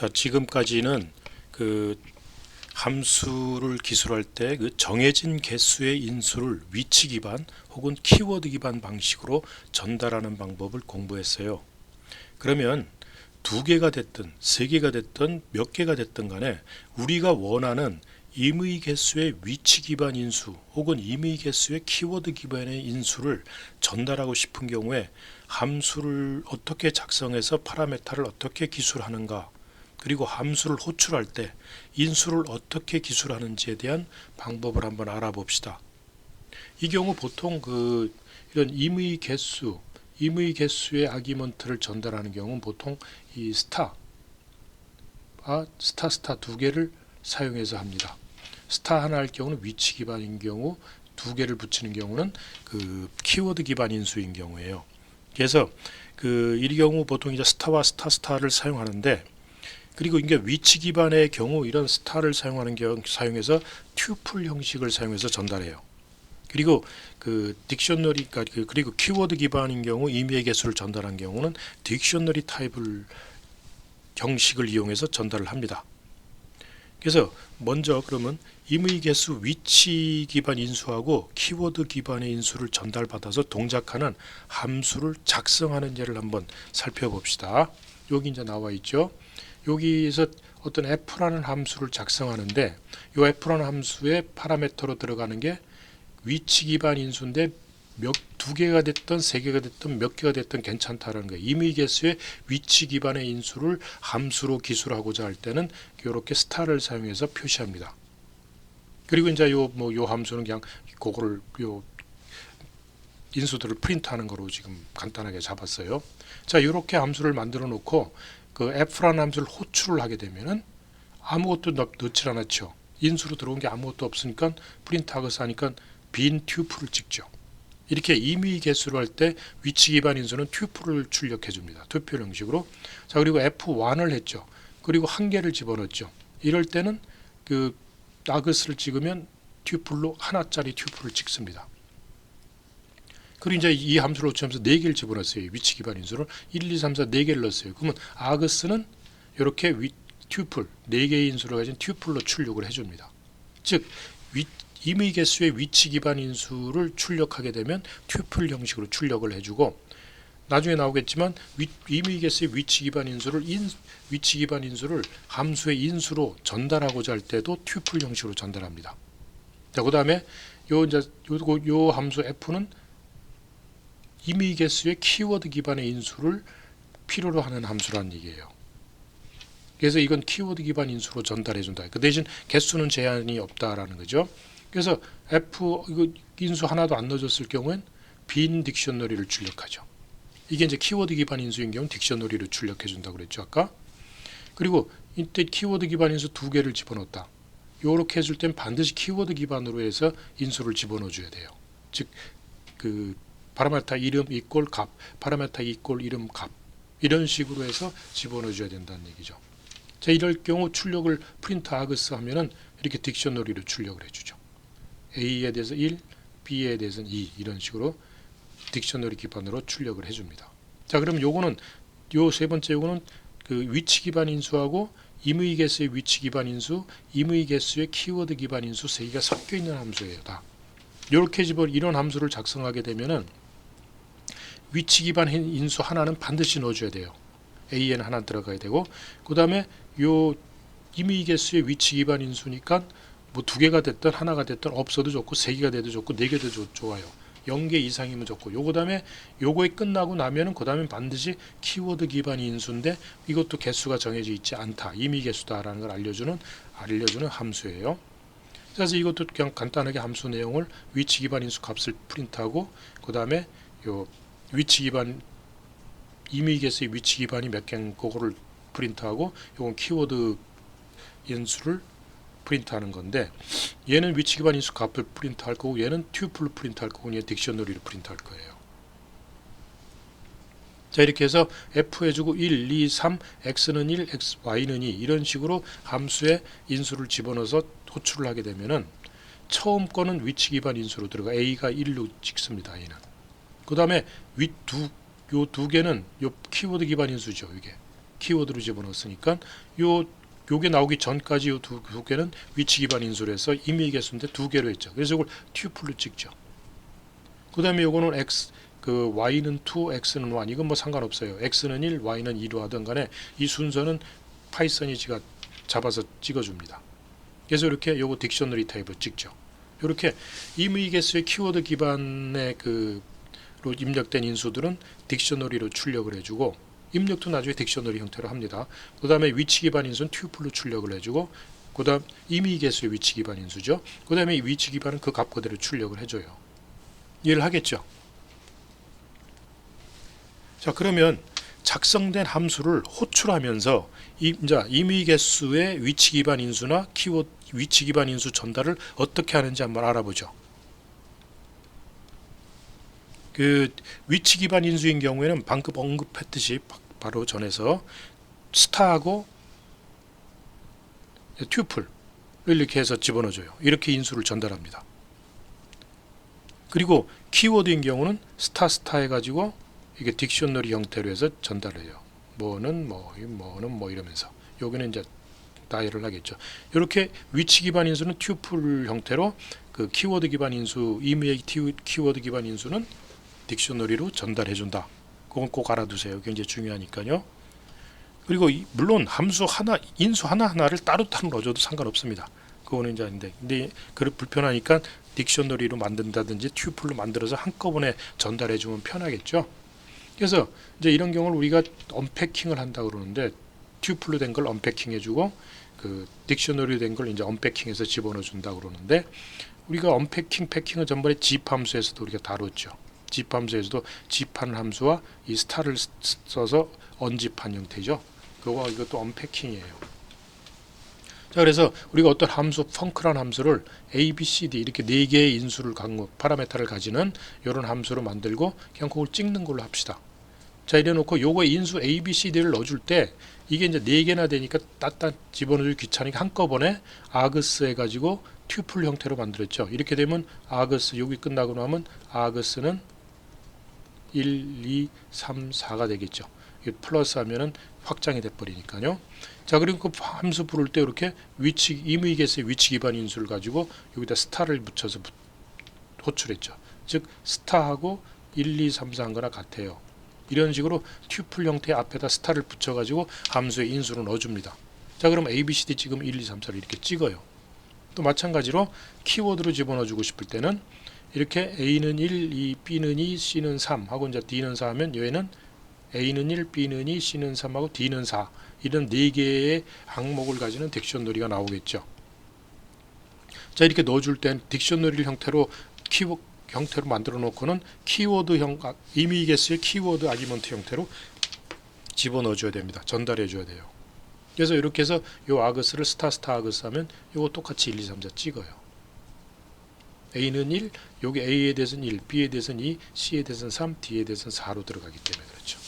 자, 지금까지는 그 함수를 기술할 때 그 정해진 개수의 인수를 위치 기반 혹은 키워드 기반 방식으로 전달하는 방법을 공부했어요. 그러면 두 개가 됐든 세 개가 됐든 몇 개가 됐든 간에 우리가 원하는 임의 개수의 위치 기반 인수 혹은 임의 개수의 키워드 기반의 인수를 전달하고 싶은 경우에 함수를 어떻게 작성해서 파라메타를 어떻게 기술하는가, 그리고 함수를 호출할 때 인수를 어떻게 기술하는지에 대한 방법을 한번 알아봅시다. 이 경우 보통 이런 임의 개수의 아기먼트를 전달하는 경우는 보통 이 스타 두 개를 사용해서 합니다. 스타 하나 할 경우는 위치 기반인 경우, 두 개를 붙이는 경우는 그 키워드 기반 인수인 경우예요. 그래서 이 경우 보통 이제 스타와 스타를 사용하는데, 그리고 이게 위치 기반의 경우 이런 스타를 사용해서 튜플 형식을 사용해서 전달해요. 그리고 딕셔너리가 그리고 키워드 기반인 경우 임의의 개수를 전달한 경우는 딕셔너리 타입을 형식을 이용해서 전달을 합니다. 그래서 먼저 그러면 임의 개수 위치 기반 인수하고 키워드 기반의 인수를 전달받아서 동작하는 함수를 작성하는 예를 한번 살펴봅시다. 여기 이제 나와 있죠. 여기서 어떤 f라는 함수를 작성하는데, 이 f라는 함수의 파라미터로 들어가는 게 위치 기반 인수인데 두 개가 됐든 세 개가 됐든 몇 개가 됐든 괜찮다라는 거예요. 임의 개수의 위치 기반의 인수를 함수로 기술하고자 할 때는 이렇게 스타를 사용해서 표시합니다. 그리고 이제 요 함수는 그냥 그거를 인수들을 프린트하는 거로 지금 간단하게 잡았어요. 자, 이렇게 함수를 만들어 놓고 f라는 함수를 호출을 하게 되면은 아무것도 넣질 않았죠. 인수로 들어온 게 아무것도 없으니까 프린트하고서 하니까 빈 튜플을 찍죠. 이렇게 임의 개수를 할 때 위치 기반 인수는 튜플을 출력해 줍니다. 투표 형식으로. 자, 그리고 F1을 했죠. 그리고 한 개를 집어넣었죠. 이럴 때는 아그스를 찍으면 튜플로 하나짜리 튜플을 찍습니다. 그리고 이제 이 함수를 호출하면서 4개를 집어넣었어요. 위치 기반 인수를 1, 2, 3, 4 4개를 넣었어요. 그러면 아그스는 이렇게 튜플 4개의 인수를 가진 튜플로 출력을 해줍니다. 즉 임의 개수의 위치 기반 인수를 출력하게 되면 튜플 형식으로 출력을 해주고, 나중에 나오겠지만 임의 개수의 위치 기반 인수를 함수의 인수로 전달하고자 할 때도 튜플 형식으로 전달합니다. 자, 그다음에 요 함수 f는 임의 개수의 키워드 기반의 인수를 필요로 하는 함수라는 얘기예요. 그래서 이건 키워드 기반 인수로 전달해 준다. 그 대신 개수는 제한이 없다라는 거죠. 그래서 이거 인수 하나도 안 넣어줬을 경우엔 빈 딕셔너리를 출력하죠. 이게 이제 키워드 기반 인수인 경우 딕셔너리를 출력해 준다고 그랬죠, 아까. 그리고 이때 키워드 기반 인수 2개를 집어넣었다. 요렇게 해줄 땐 반드시 키워드 기반으로 해서 인수를 집어넣어 줘야 돼요. 즉 파라메타 이름 이꼴 값, 파라메타 이꼴 이름 값, 이런 식으로 해서 집어넣어 줘야 된다는 얘기죠. 자, 이럴 경우 출력을 프린트 아그스 하면은 이렇게 딕셔너리로 출력을 해주죠. A에 대해서 1, B에 대해서는 2, 이런 식으로 딕셔너리 기반으로 출력을 해줍니다. 자, 그럼 요거는 요 세 번째 요거는 위치 기반 인수하고 임의 개수의 위치 기반 인수, 임의 개수의 키워드 기반 인수 세 개가 섞여 있는 함수예요, 다. 이렇게 이런 함수를 작성하게 되면은 위치 기반 인수 하나는 반드시 넣어줘야 돼요. A에는 하나 들어가야 되고, 그 다음에 요 임의 개수의 위치 기반 인수니까 뭐 2개가 됐든 하나가 됐든 없어도 좋고 3개가 돼도 좋고 4개도 좋아요. 0개 이상이면 좋고, 요거 다음에 요거에 끝나고 나면은 그 다음에 반드시 키워드 기반 인수인데 이것도 개수가 정해져 있지 않다, 임의 개수다라는 걸 알려주는 함수예요. 그래서 이것도 그냥 간단하게 함수 내용을 위치 기반 인수 값을 프린트하고, 그 다음에 요 위치 기반 임의 개수의 위치 기반이 몇 개인 그거를 프린트하고, 요건 키워드 인수를 프린트하는 건데, 얘는 위치 기반 인수 값을 프린트할 거고 얘는 튜플을 프린트할 거고 얘는 딕셔너리를 프린트할 거예요. 자, 이렇게 해서 F 해주고 1, 2, 3, X는 1, Y는 2 이런 식으로 함수에 인수를 집어넣어서 호출을 하게 되면은 처음 거는 위치 기반 인수로 들어가 A가 1로 찍습니다. A는. 그 다음에 요 두 개는 요 키워드 기반 인수죠. 이게 키워드로 집어넣었으니까 요게 나오기 전까지 요 두 개는 위치 기반 인수로 해서 임의 개수인데 두 개로 했죠. 그래서 이걸 튜플로 찍죠. 그 다음에 요거는 x y는 2, x는 1. 이건 뭐 상관없어요. x는 1, y는 2로 하든 간에 이 순서는 파이썬이 지가 잡아서 찍어줍니다. 그래서 이렇게 요거 딕셔너리 타입을 찍죠. 이렇게 임의 개수의 키워드 기반의 로 입력된 인수들은 딕셔너리로 출력을 해주고, 입력도 나중에 딕셔너리 형태로 합니다. 그 다음에 위치 기반 인수는 튜플로 출력을 해주고, 그 다음 임의 개수의 위치 기반 인수죠. 그 다음에 이 위치 기반은 그 값 그대로 출력을 해줘요. 이해를 하겠죠? 자, 그러면 작성된 함수를 호출하면서 임의 개수의 위치 기반 인수나 키워드 위치 기반 인수 전달을 어떻게 하는지 한번 알아보죠. 위치 기반 인수인 경우에는 방금 언급했듯이 바로 전에서 스타하고 튜플을 이렇게 해서 집어넣어줘요. 이렇게 인수를 전달합니다. 그리고 키워드인 경우는 스타 해가지고 이게 딕셔너리 형태로 해서 전달을 해요. 뭐는 뭐 이러면서 여기는 이제 다이얼을 하겠죠. 이렇게 위치 기반 인수는 튜플 형태로, 키워드 기반 인수, 임의 키워드 기반 인수는 딕셔너리로 전달해 준다. 그건 꼭 알아두세요. 굉장히 중요하니까요. 그리고 물론 함수 하나, 인수 하나하나를 따로 넣어줘도 상관없습니다. 그거는 이제 근데 불편하니까 딕셔너리로 만든다든지 튜플로 만들어서 한꺼번에 전달해 주면 편하겠죠. 그래서 이제 이런 경우를 우리가 언패킹을 한다 그러는데, 튜플로 된 걸 언패킹 해주고 딕셔너리로 된 걸 이제 언패킹해서 집어넣어 준다 그러는데, 우리가 언패킹, 패킹은 전번에 zip 함수에서도 우리가 다뤘죠. zip 함수에서도 zip하는 함수와 이 스타를 써서 언집한 형태죠. 이것도 언패킹이에요. 자, 그래서 우리가 어떤 함수, 펑크란 함수를 a, b, c, d 이렇게 4개의 인수를 파라메타를 가지는 이런 함수로 만들고 그냥 그걸 찍는 걸로 합시다. 자, 이래 놓고 요거 인수 a, b, c, d를 넣어줄 때 이게 이제 4개나 되니까 따따 집어넣기 귀찮으니까 한꺼번에 아그스 해가지고 튜플 형태로 만들었죠. 이렇게 되면 아그스, 여기 끝나고 나면 아그스는 1, 2, 3, 4가 되겠죠. 플러스 하면은 확장이 돼버리니까요. 자, 그리고 그 함수 부를 때 이렇게 임의 개수의 위치 기반 인수를 가지고 여기다 스타를 붙여서 호출했죠. 즉 스타하고 1, 2, 3, 4한 거나 같아요. 이런 식으로 튜플 형태의 앞에다 스타를 붙여가지고 함수의 인수를 넣어줍니다. 자, 그럼 A, B, C, D 지금 1, 2, 3, 4를 이렇게 찍어요. 또 마찬가지로 키워드로 집어넣어주고 싶을 때는 이렇게 A는 1, 2, B는 2, C는 3 하고 이제 D는 4 하면 얘는 A는 1, B는 2, C는 3 하고 D는 4 이런 4개의 항목을 가지는 딕셔너리가 나오겠죠. 자, 이렇게 넣어줄 땐 딕셔너리 형태로 형태로 만들어 놓고는 키워드형 임의 개수의 키워드 아기먼트 형태로 집어넣어 줘야 됩니다. 전달해 줘야 돼요. 그래서 이렇게 해서 요 아그스를 스타 아그스 하면 요거 똑같이 1, 2, 3, 4 찍어요. A는 1, 여기 A에 대해서는 1, B에 대해서는 2, C에 대해서는 3, D에 대해서는 4로 들어가기 때문에 그렇죠.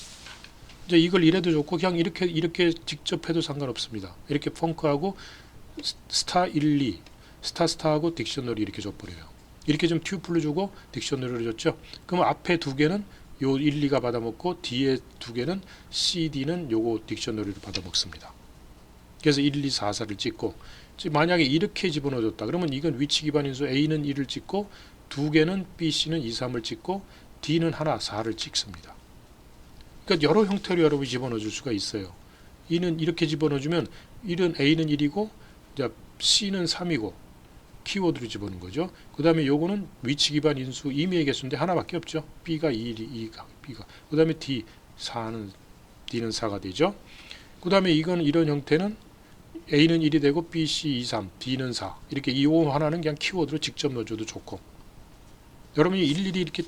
이제 이걸 이래도 좋고 그냥 이렇게 직접 해도 상관없습니다. 이렇게 펑크하고 스타 1, 2, 스타하고 딕셔너리 이렇게 줘버려요. 이렇게 좀 튜플로 주고 딕셔너리로 줬죠. 그럼 앞에 두 개는 요 1, 2가 받아먹고 뒤에 두 개는 C, D는 요거 딕셔너리로 받아먹습니다. 그래서 1, 2, 4, 4를 찍고, 만약에 이렇게 집어넣어줬다 그러면 이건 위치 기반 인수 A는 1을 찍고 두 개는 B, C는 2, 3을 찍고 D는 하나 4를 찍습니다. 그러니까 여러 형태로 여러분이 집어넣어 줄 수가 있어요. 이는 이렇게 집어넣어주면 A는 1이고 C는 3이고 키워드로 집어넣는 거죠. 그 다음에 요거는 위치 기반 인수 임의의 개수인데 하나밖에 없죠. B가 2가 B가. 그 다음에 D는 4가 되죠. 그 다음에 이런 형태는 A는 1이 되고 B, C, 2, 3, D는 4 이렇게 이 하나는 그냥 키워드로 직접 넣어줘도 좋고, 여러분이 일일이 이렇게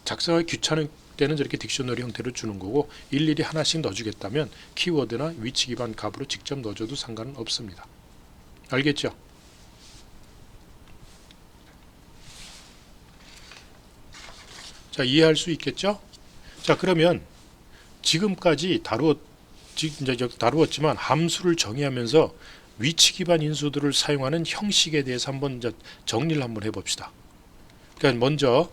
작성하기 귀찮은 때는 저렇게 딕셔너리 형태로 주는 거고, 일일이 하나씩 넣어주겠다면 키워드나 위치 기반 값으로 직접 넣어줘도 상관은 없습니다. 알겠죠? 자, 이해할 수 있겠죠? 자, 그러면 지금까지 다루었지만 함수를 정의하면서 위치 기반 인수들을 사용하는 형식에 대해서 한번 정리를 한번 해봅시다. 그러니까 먼저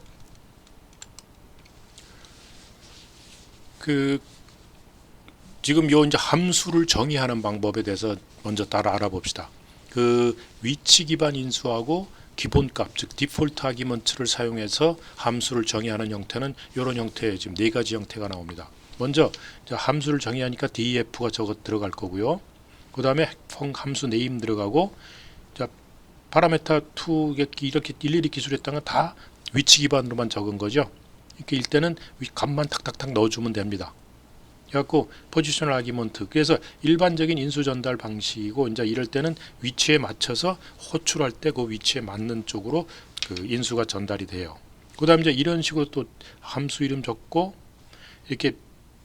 지금 요 이제 함수를 정의하는 방법에 대해서 먼저 따라 알아봅시다. 그 위치 기반 인수하고 기본값, 즉 디폴트 아기먼트를 사용해서 함수를 정의하는 형태는 이런 형태의 지금 네 가지 형태가 나옵니다. 먼저 함수를 정의하니까 def가 저것 들어갈 거고요. 그 다음에 함수 네임 들어가고, 자, 파라메타 2 이렇게 일일이 기술했다는 건 다 위치 기반으로만 적은 거죠. 이렇게 일때는 값만 탁탁탁 넣어주면 됩니다. 그래갖고 포지셔널 아기먼트, 그래서 일반적인 인수 전달 방식이고, 이제 이럴 때는 위치에 맞춰서 호출할 때 그 위치에 맞는 쪽으로 그 인수가 전달이 돼요. 그 다음 이제 이런 식으로 또 함수 이름 적고, 이렇게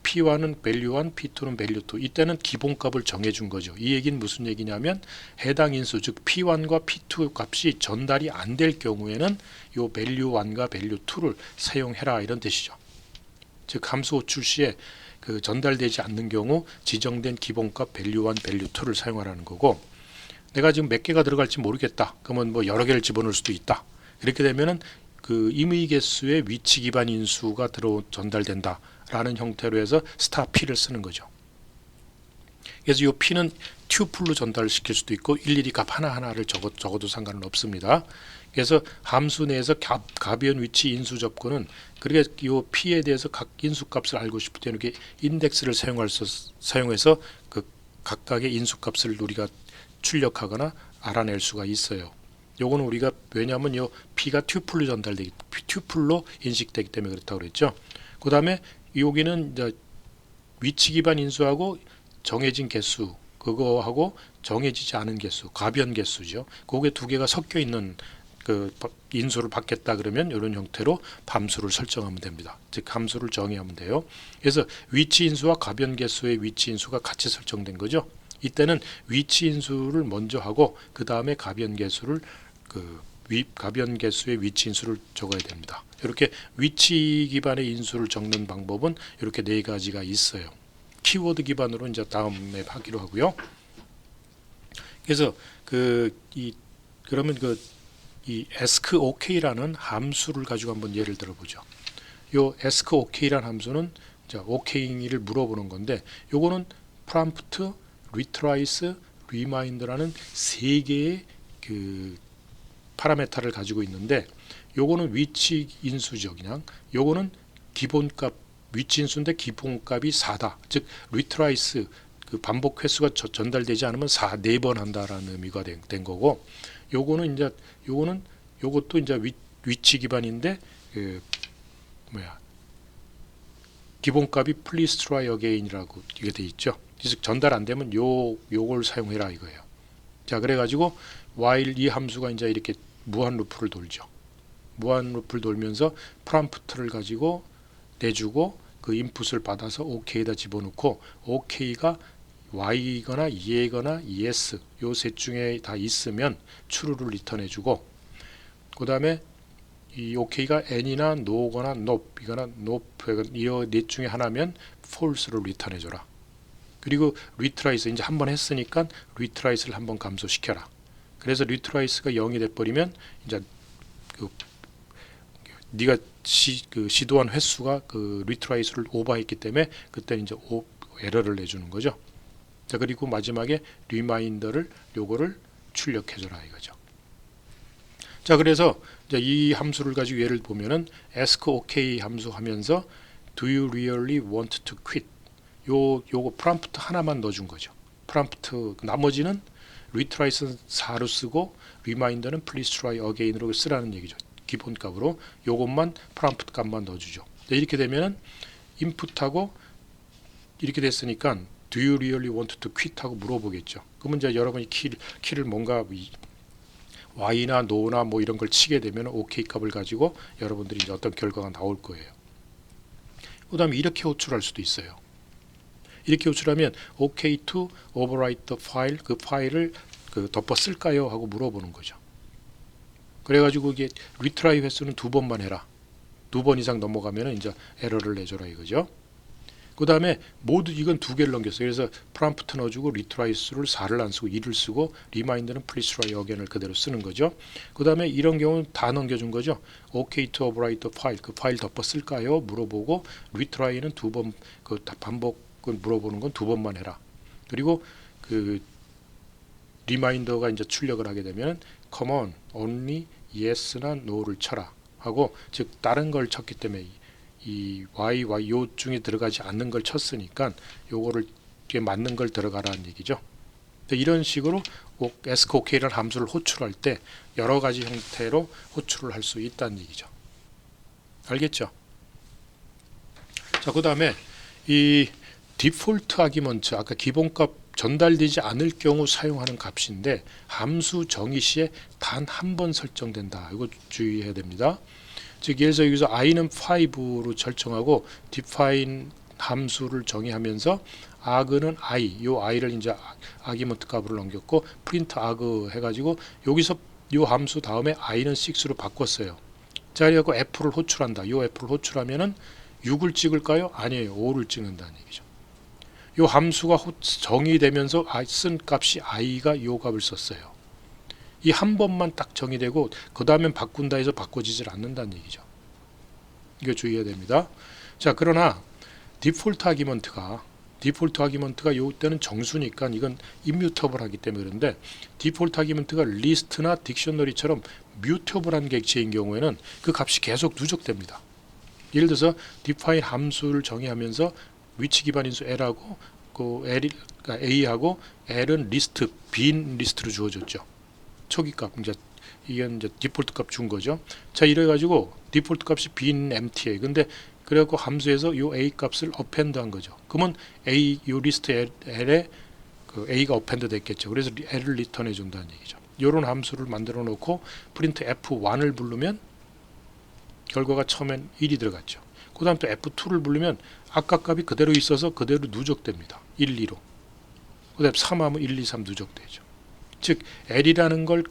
P1은 value 1, P2는 value 2. 이때는 기본값을 정해준 거죠. 이 얘기는 무슨 얘기냐면 해당 인수, 즉 P1과 P2 값이 전달이 안 될 경우에는 요 value 1과 value 2를 사용해라, 이런 뜻이죠. 즉 함수 호출 시에 그 전달되지 않는 경우 지정된 기본값 value 1, value 2를 사용하라는 거고, 내가 지금 몇 개가 들어갈지 모르겠다. 그러면 뭐 여러 개를 집어넣을 수도 있다. 이렇게 되면은 그 임의 개수의 위치 기반 인수가 전달된다 라는 형태로 해서 스타 P를 쓰는 거죠. 그래서 이 P는 튜플로 전달시킬 수도 있고 일일이 값 하나하나를 적어도 상관은 없습니다. 그래서 함수 내에서 가변 위치 인수 접근은, 그러니까 이 P에 대해서 각 인수값을 알고 싶을 때 이렇게 인덱스를 사용해서 그 각각의 인수값을 우리가 출력하거나 알아낼 수가 있어요. 요거는 우리가, 왜냐하면 요 P가 튜플로 인식되기 때문에 그렇다고 그랬죠. 그 다음에 여기는 이제 위치 기반 인수하고 정해진 개수, 그거하고 정해지지 않은 개수, 가변 개수죠. 그게 두 개가 섞여 있는 그 인수를 받겠다 그러면 이런 형태로 함수를 설정하면 됩니다. 즉 함수를 정의하면 돼요. 그래서 위치 인수와 가변 개수의 위치 인수가 같이 설정된 거죠. 이때는 위치 인수를 먼저 하고 그 다음에 가변 개수를 가변 개수의 위치 인수를 적어야 됩니다. 이렇게 위치 기반의 인수를 적는 방법은 이렇게 네 가지가 있어요. 키워드 기반으로 이제 다음에 하기로 하고요. 그래서 그러면 이 askOK라는 함수를 가지고 한번 예를 들어보죠. 요 askOK라는 함수는 OK를 물어보는 건데, 요거는 prompt, retrace, reminder라는 세 개의 그 파라메타를 가지고 있는데, 요거는 위치 인수죠. 그냥 요거는 기본값 위치 인수인데 기본값이 4다. 즉 retrace 그 반복 횟수가 전달되지 않으면 4번 한다라는 의미가 된 거고, 요것도 이제 위치 기반인데 기본값이 please try again이라고 이게 돼 있죠. 즉 전달 안 되면 요걸 사용해라 이거예요. 자, 그래가지고 while 이 함수가 이제 이렇게 무한 루프를 돌죠. 무한 루프를 돌면서 프롬프트를 가지고 내주고 그 인풋을 받아서 OK에다 집어넣고, OK가 Y거나 Ye거나 Yes 요 셋 중에 다 있으면 true를 리턴해주고, 그 다음에 이 OK가 N이나 No거나 Nope거나 Nope 이 넷 중에 하나면 false를 리턴해줘라. 그리고 retrace 이제 한번 했으니까 retrace를 한번 감소시켜라. 그래서 retrace가 0이 돼버리면 이제 네가 시도한 횟수가 그 retrace를 오버했기 때문에 그때 이제 에러를 내주는 거죠. 자, 그리고 마지막에 리마인더를 요거를 출력해줘라 이거죠. 자, 그래서 이제 이 함수를 가지고 예를 보면은 askOK 함수 하면서 do you really want to quit 요거 프롬프트 하나만 넣어준 거죠. 프롬프트 나머지는 retrace는 4로 쓰고 리마인더는 please try again으로 쓰라는 얘기죠. 기본값으로 요것만 프롬프트 값만 넣어주죠. 이렇게 되면은 인풋하고 이렇게 됐으니까 do you really want to quit 하고 물어보겠죠. 그러면 이제 여러분이 키를 뭔가 Y나 No나 뭐 이런 걸 치게 되면 OK 값을 가지고 여러분들이 이제 어떤 결과가 나올 거예요. 그 다음에 이렇게 호출할 수도 있어요. 이렇게 호출하면 OK to overwrite the file, 그 파일을 덮어 쓸까요? 하고 물어보는 거죠. 그래가지고 이게 retry 횟수는 2번만 해라. 2번 이상 넘어가면 이제 에러를 내줘라 이거죠. 그 다음에 모두 이건 2개를 넘겼어요. 그래서 프롬프트 넣어주고 retry 수를 4를 안 쓰고 2를 쓰고 리마인더는 please try again을 그대로 쓰는 거죠. 그 다음에 이런 경우는 다 넘겨준 거죠. OK to overwrite the file, 그 파일 덮어 쓸까요? 물어보고 retry는 2번 반복 그건 물어보는 건 2번만 해라. 그리고 그 리마인더가 이제 출력을 하게 되면 common, only, yes나 no를 쳐라 하고, 즉 다른 걸 쳤기 때문에 이 y 요 중에 들어가지 않는 걸 쳤으니까 요거를 맞는 걸 들어가라는 얘기죠. 이런 식으로 skok라는 함수를 호출할 때 여러 가지 형태로 호출을 할 수 있다는 얘기죠. 알겠죠? 자, 그 다음에 이 디폴트 아기먼트, 아까 기본값 전달되지 않을 경우 사용하는 값인데 함수 정의 시에 단 한 번 설정된다. 이거 주의해야 됩니다. 즉 예를 들어서 여기서 i는 5로 설정하고 define 함수를 정의하면서 arg는 i, 요 i를 이제 아기먼트 값으로 넘겼고 print arg 해가지고 여기서 요 함수 다음에 i는 6로 바꿨어요. 자, 그래갖고 f를 호출한다. 요 f를 호출하면은 6을 찍을까요? 아니에요. 5를 찍는다는 얘기죠. 요 함수가 정의되면서 쓴 값이 i가 요 값을 썼어요. 이 한 번만 딱 정의되고 그 다음엔 바꾼다 해서 바꿔지질 않는다는 얘기죠. 이거 주의해야 됩니다. 자, 그러나 디폴트 아기먼트가 요 때는 정수니까 이건 임뮤터블 하기 때문에 그런데 디폴트 아기먼트가 리스트나 딕셔너리처럼 뮤터블한 객체인 경우에는 그 값이 계속 누적됩니다. 예를 들어서 define 함수를 정의하면서 위치 기반 인수 L하고 그 A하고 L은 리스트, 빈 리스트로 주어졌죠. 초기 값, 이건 이제 디폴트 값 준 거죠. 자, 이래가지고 디폴트 값이 빈 empty에. 근데 그래갖고 함수에서 요 A 값을 append 한 거죠. 그러면 요 리스트 L에 그 A가 append 됐겠죠. 그래서 L을 리턴해 준다는 얘기죠. 요런 함수를 만들어 놓고 print F1을 부르면 결과가 처음엔 1이 들어갔죠. 그 다음 또 F2를 부르면 아까 값이 그대로 있어서 그대로 누적됩니다. 1, 2로. 그 다음 3하면 1, 2, 3 누적되죠. 즉 L이라는 걸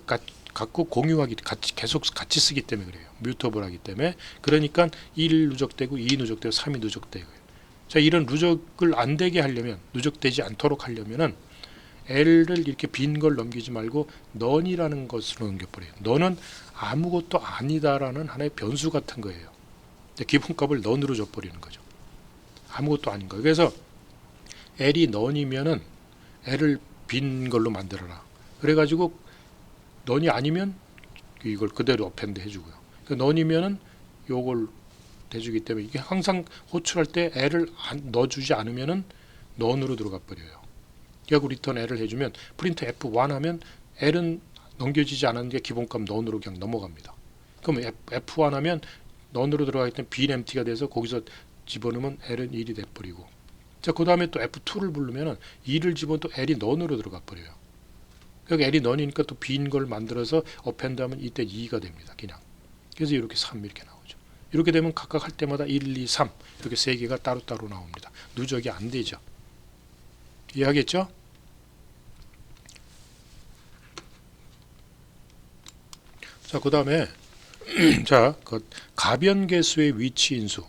갖고 공유하기, 계속 같이 쓰기 때문에 그래요. 뮤터블 하기 때문에. 그러니까 1 누적되고 2 누적되고 3이 누적되고. 자, 이런 누적을 안 되게 하려면, 누적되지 않도록 하려면은 L을 이렇게 빈 걸 넘기지 말고 none이라는 것으로 넘겨버려요. none은 아무것도 아니다라는 하나의 변수 같은 거예요. 기본값을 none으로 줘버리는 거죠. 아무것도 아닌 거예요. 그래서 L이 none이면은 L을 빈 걸로 만들어라. 그래가지고 none이 아니면 이걸 그대로 append 해주고요. none이면은 요걸 해주기 때문에 이게 항상 호출할 때 L을 넣어주지 않으면은 none으로 들어가 버려요. 그리고 리턴 L을 해주면 프린트 F1 하면 L은 넘겨지지 않았는데 기본값 none으로 그냥 넘어갑니다. 그럼 F1 하면 none으로 들어가기 때문에 빈 empty가 돼서 거기서 집어넣으면 L은 1이 돼버리고, 자, 그 다음에 또 F2를 부르면은 2를 집어넣으면 또 L이 none으로 들어가 버려요. 여기 L이 none이니까 또 빈 걸 만들어서 append 하면 이때 2가 됩니다. 그냥. 그래서 이렇게 3 이렇게 나오죠. 이렇게 되면 각각 할 때마다 1, 2, 3 이렇게 세 개가 따로따로 나옵니다. 누적이 안 되죠. 이해하겠죠? 자, 그 다음에 자, 그 가변계수의 위치 인수.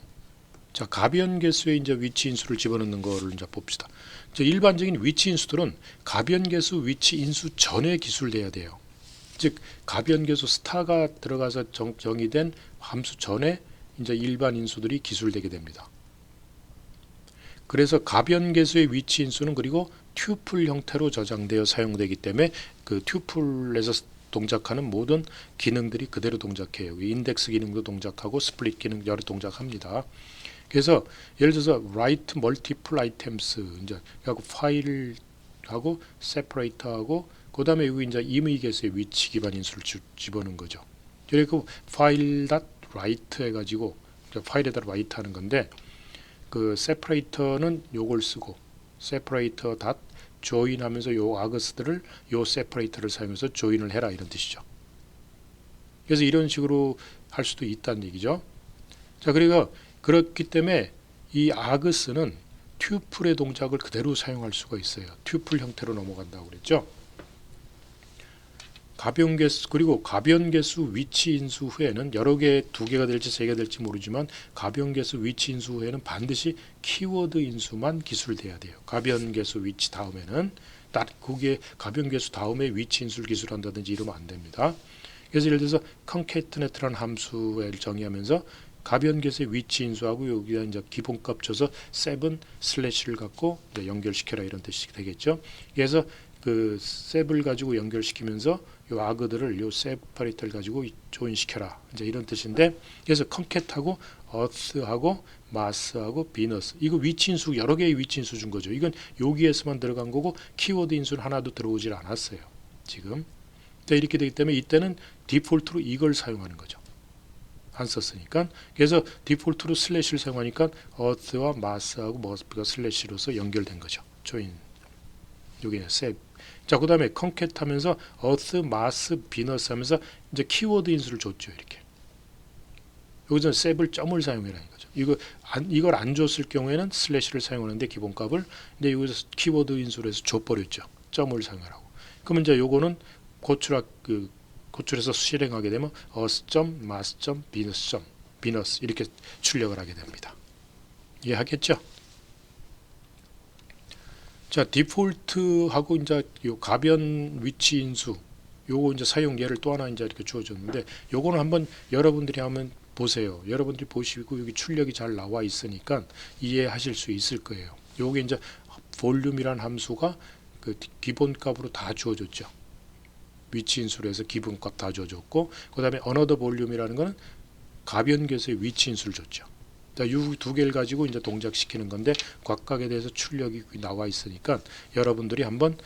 자, 가변계수의 이제 위치 인수를 집어넣는 거를 이제 봅시다. 자, 일반적인 위치 인수들은 가변계수 위치 인수 전에 기술돼야 돼요. 즉, 가변계수 스타가 들어가서 정의된 함수 전에 이제 일반 인수들이 기술되게 됩니다. 그래서 가변계수의 위치 인수는 그리고 튜플 형태로 저장되어 사용되기 때문에 그 튜플에서 동작하는 모든 기능들이 그대로 동작해요. 인덱스 기능도 동작하고 스플릿 기능 여러 동작합니다. 그래서 예를 들어서 write multiple items 이제 하고 파일하고 separate하고 그 다음에 여기 이제 이미계수의 위치 기반 인수를 집어넣은 거죠. 그리고 파일 닷 write 해가지고 파일에다 write 하는 건데 그 separator는 요걸 쓰고 separator 닷 join 하면서 요 args들을 요 separator를 사용해서 join을 해라 이런 뜻이죠. 그래서 이런 식으로 할 수도 있다는 얘기죠. 자, 그리고 그렇기 때문에 이 args는 튜플의 동작을 그대로 사용할 수가 있어요. 튜플 형태로 넘어간다고 그랬죠. 가변계수, 그리고 가변계수 위치 인수 후에는 여러 개, 2개가 될지 3개가 될지 모르지만 가변계수 위치 인수 후에는 반드시 키워드 인수만 기술돼야 돼요. 가변계수 위치 다음에는 그게 가변계수 다음에 위치 인수를 기술한다든지 이러면 안 됩니다. 그래서 예를 들어서 concatenat라는 함수를 정의하면서 가변계수의 위치 인수하고 여기다 이제 기본값 줘서 7 슬래시를 갖고 이제 연결시켜라 이런 뜻이 되겠죠. 그래서 그 셉을 가지고 연결시키면서 요 아그들을 요 세퍼레이터를 가지고 조인시켜라 이제 이런 뜻인데, 그래서 컨캣하고 어스하고 마스하고 비너스, 이거 위치 인수 여러 개의 위치 인수 준 거죠. 이건 여기에서만 들어간 거고 키워드 인수는 하나도 들어오질 않았어요 지금. 자, 이렇게 되기 때문에 이때는 디폴트로 이걸 사용하는 거죠. 안 썼으니까. 그래서 디폴트로 슬래시를 사용하니까 어스와 마스하고 머스비가 슬래시로서 연결된 거죠. 조인. 여기 셉. 자, 그 다음에 컨캣 하면서 어스, 마스, 비너스 하면서 이제 키워드 인수를 줬죠. 이렇게. 여기서 셉을 점을 사용해라는 거죠. 이걸 안 줬을 경우에는 슬래시를 사용하는데 기본값을, 근데 여기서 키워드 인수를 해서 줘버렸죠. 점을 사용하라고. 그러면 이제 요거는 고출해서 실행하게 되면 어스점, 마스점, 비너스점, 비너스 이렇게 출력을 하게 됩니다. 이해하겠죠? 자, 디폴트하고 이제 요 가변 위치 인수 요거 이제 사용 예를 또 하나 이제 이렇게 주어졌는데, 요거는 한번 여러분들이 한번 보세요. 여러분들이 보시고 여기 출력이 잘 나와 있으니까 이해하실 수 있을 거예요. 요게 이제 볼륨이란 함수가 그 기본값으로 다 주어졌죠. 위치 인수로 해서 기본값 다 주어졌고, 그 다음에 another 볼륨이라는 거는 가변계수의 위치 인수를 줬죠. 자, 이 두 개를 가지고 이제 동작시키는 건데 각각에 대해서 출력이 나와 있으니까 여러분들이 한번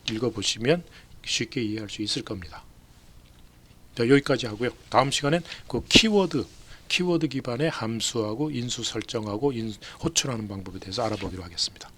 읽어보시면 쉽게 이해할 수 있을 겁니다. 자, 여기까지 하고요. 다음 시간엔 그 키워드 기반의 함수하고 인수 설정하고 호출하는 방법에 대해서 알아보기로 하겠습니다.